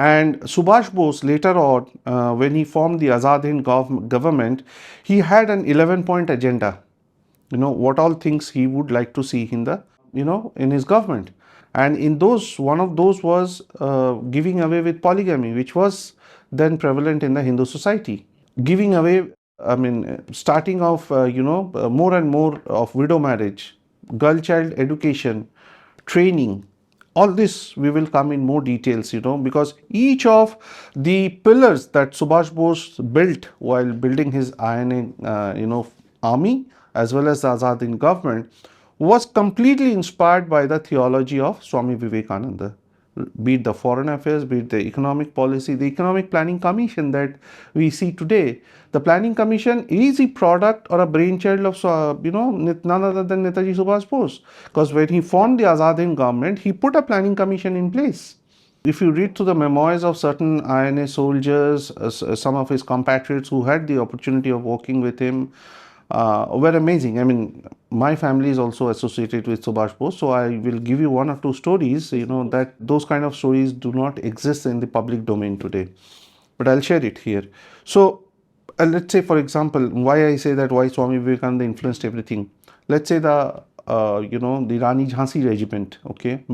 And Subhash Bose later on, when he formed the Azad Hind government, he had an 11-point agenda. What all things he would like to see in the, in his government. And in those, one of those was giving away with polygamy, which was then prevalent in the Hindu society. Giving away, starting off, more and more of widow marriage, girl child education, training. All this we will come in more details, because each of the pillars that Subhash Bose built while building his iron, army as well as the Azad Hind government was completely inspired by the theology of Swami Vivekananda. Be it the foreign affairs, be it the economic policy, the economic planning commission that we see today. The planning commission is a product or a brainchild of, none other than Netaji Subhas Bose. Because when he formed the Azad Hind government, he put a planning commission in place. If you read through the memoirs of certain INA soldiers, some of his compatriots who had the opportunity of working with him, were amazing. My family is also associated with Subhash Bose, so I will give you one or two stories, that those kind of stories do not exist in the public domain today. But I'll share it here. So, let's say, for example, why I say that, why Swami Vivekananda influenced everything. Let's say the Rani Jhansi Regiment, okay,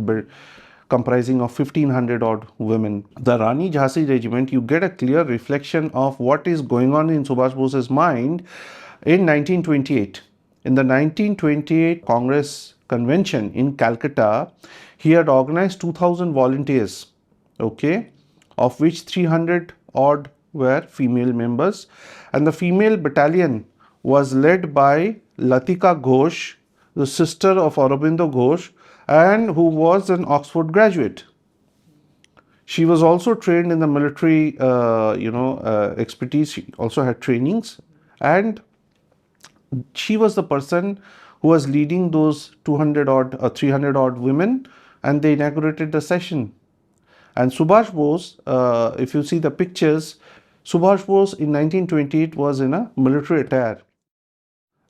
comprising of 1500 odd women. The Rani Jhansi Regiment, you get a clear reflection of what is going on in Subhash Bose's mind in 1928. In the 1928 Congress Convention in Calcutta, he had organized 2000 volunteers, okay, of which 300 odd were female members, and the female battalion was led by Latika Ghosh, the sister of Aurobindo Ghosh, and who was an Oxford graduate. She was also trained in the military, expertise. She also had trainings, and she was the person who was leading those 200 odd or 300 odd women, and they inaugurated the session. And Subhash Bose, if you see the pictures, Subhash Bose in 1928 was in a military attire,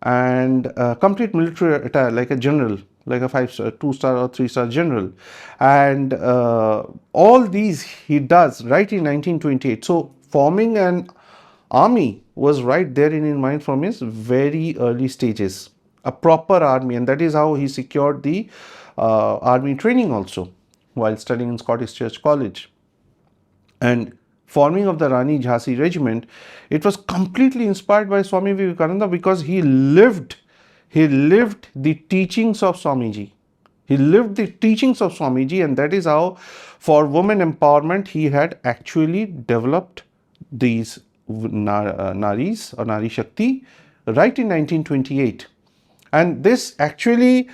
and complete military attire, like a general, like a 5-star, 2-star or 3-star general. And all these he does right in 1928. So forming an army was right there in his mind from his very early stages, a proper army. And that is how he secured the army training also while studying in Scottish Church College. And forming of the Rani Jhansi Regiment, it was completely inspired by Swami Vivekananda, because he lived the teachings of Swamiji. He lived the teachings of Swamiji, and that is how, for women empowerment, he had actually developed these Naris or Nari Shakti right in 1928. And this actually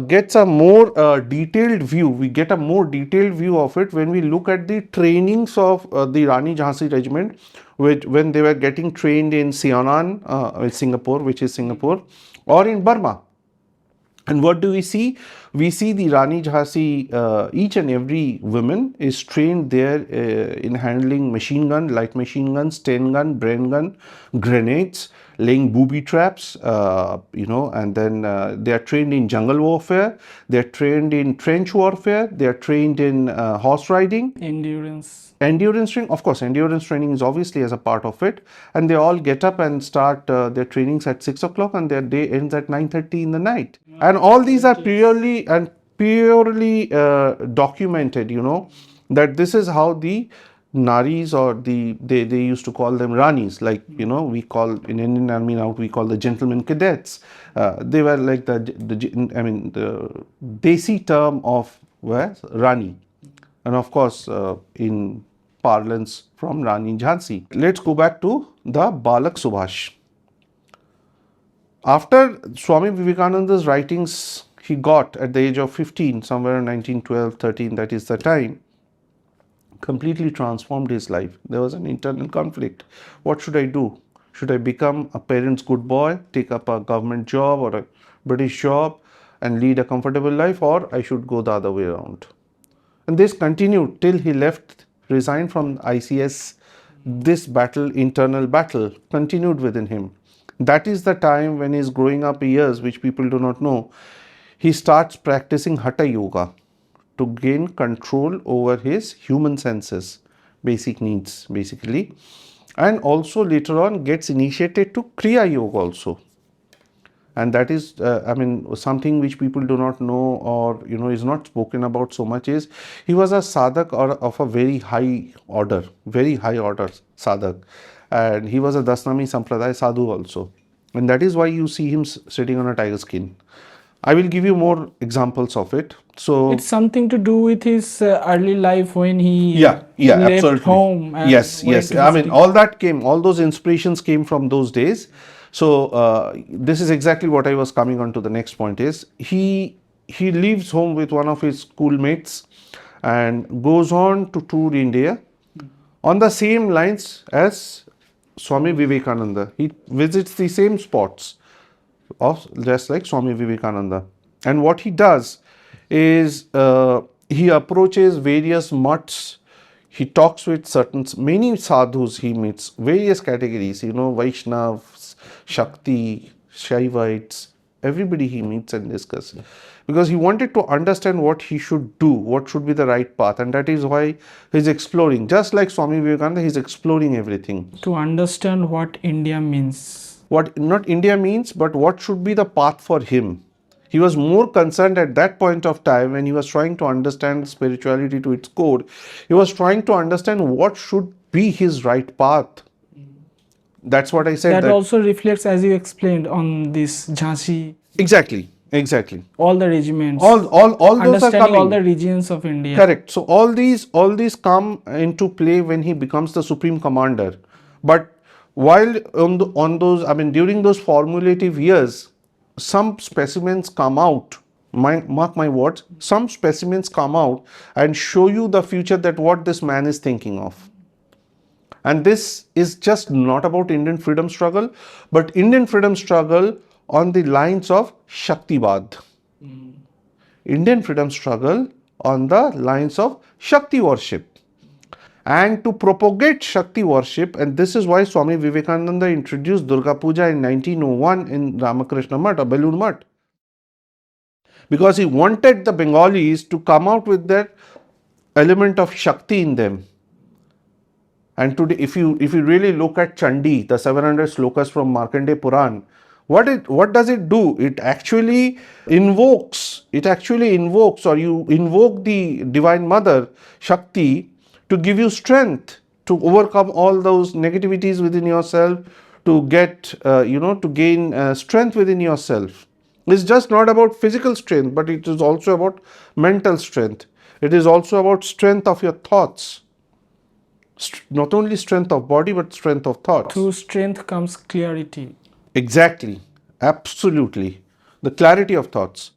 gets a more detailed view. We get a more detailed view of it when we look at the trainings of the Rani Jhansi Regiment, when they were getting trained in Sianan, Singapore, which is Singapore, or in Burma. And what do we see? We see the Rani Jhansi, each and every woman is trained there in handling machine gun, light machine guns, 10 gun, brain gun, grenades, laying booby traps, and then they are trained in jungle warfare, they are trained in trench warfare, they are trained in horse riding. Endurance training, of course, endurance training is obviously as a part of it. And they all get up and start their trainings at 6 o'clock, and their day ends at 9:30 in the night. And all these are purely documented, that this is how the Naris, or they used to call them Ranis, like, we call in Indian Army now, we call the gentlemen cadets. They were like the Desi term of Rani. And of course, in parlance from Rani Jhansi. Let's go back to the Balak Subhash. After Swami Vivekananda's writings, he got at the age of 15, somewhere in 1912-13, that is the time, completely transformed his life. There was an internal conflict. What should I do? Should I become a parent's good boy, take up a government job or a British job and lead a comfortable life, or I should go the other way around? And this continued till he resigned from ICS. This internal battle continued within him. That is the time when his growing up years, which people do not know, he starts practicing Hatha Yoga to gain control over his human senses, basic needs basically, and also later on gets initiated to Kriya Yoga also. And that is, something which people do not know, or is not spoken about so much, is he was a sadhak or of a very high order sadhak, and he was a Dasnami Sampradaya sadhu also, and that is why you see him sitting on a tiger skin. I will give you more examples of it. So it's something to do with his early life when he yeah, left absolutely. home and Yes, went yes. to I mean, visiting. all those inspirations came from those days. So this is exactly what I was coming on to. The next point is he leaves home with one of his schoolmates and goes on to tour India on the same lines as Swami Vivekananda. He visits the same spots of just like Swami Vivekananda. And what he does is he approaches various mutts. He talks with many sadhus he meets, various categories, Vaishnavas, Shakti, Shaivites, everybody he meets and discusses. Because he wanted to understand what he should do, what should be the right path, and that is why he's exploring. Just like Swami Vivekananda, he's exploring everything. To understand what India means. What not India means, but what should be the path for him. He was more concerned at that point of time when he was trying to understand spirituality to its core. He was trying to understand what should be his right path. That's what I said. That also reflects, as you explained, on this Jhansi. Exactly. All the regiments. All those are Understanding coming. all the regions of India. Correct. So all these come into play when he becomes the supreme commander. But while on those, during those formulative years, some specimens come out. Mark my words. Some specimens come out and show you the future, that what this man is thinking of. And this is just not about Indian freedom struggle, but Indian freedom struggle on the lines of Shaktivad. Indian freedom struggle on the lines of Shakti worship. And to propagate Shakti worship, and this is why Swami Vivekananda introduced Durga Puja in 1901 in Ramakrishna Mutt or Belur Mutt. Because he wanted the Bengalis to come out with that element of Shakti in them. And today, if you really look at Chandi, the 700 slokas from Markandeya Puran, what does it do? It actually invokes, or you invoke the Divine Mother, Shakti, to give you strength to overcome all those negativities within yourself, to get, to gain strength within yourself. It's just not about physical strength, but it is also about mental strength. It is also about strength of your thoughts. Not only strength of body, but strength of thoughts. Through strength comes clarity. Exactly. Absolutely. The clarity of thoughts.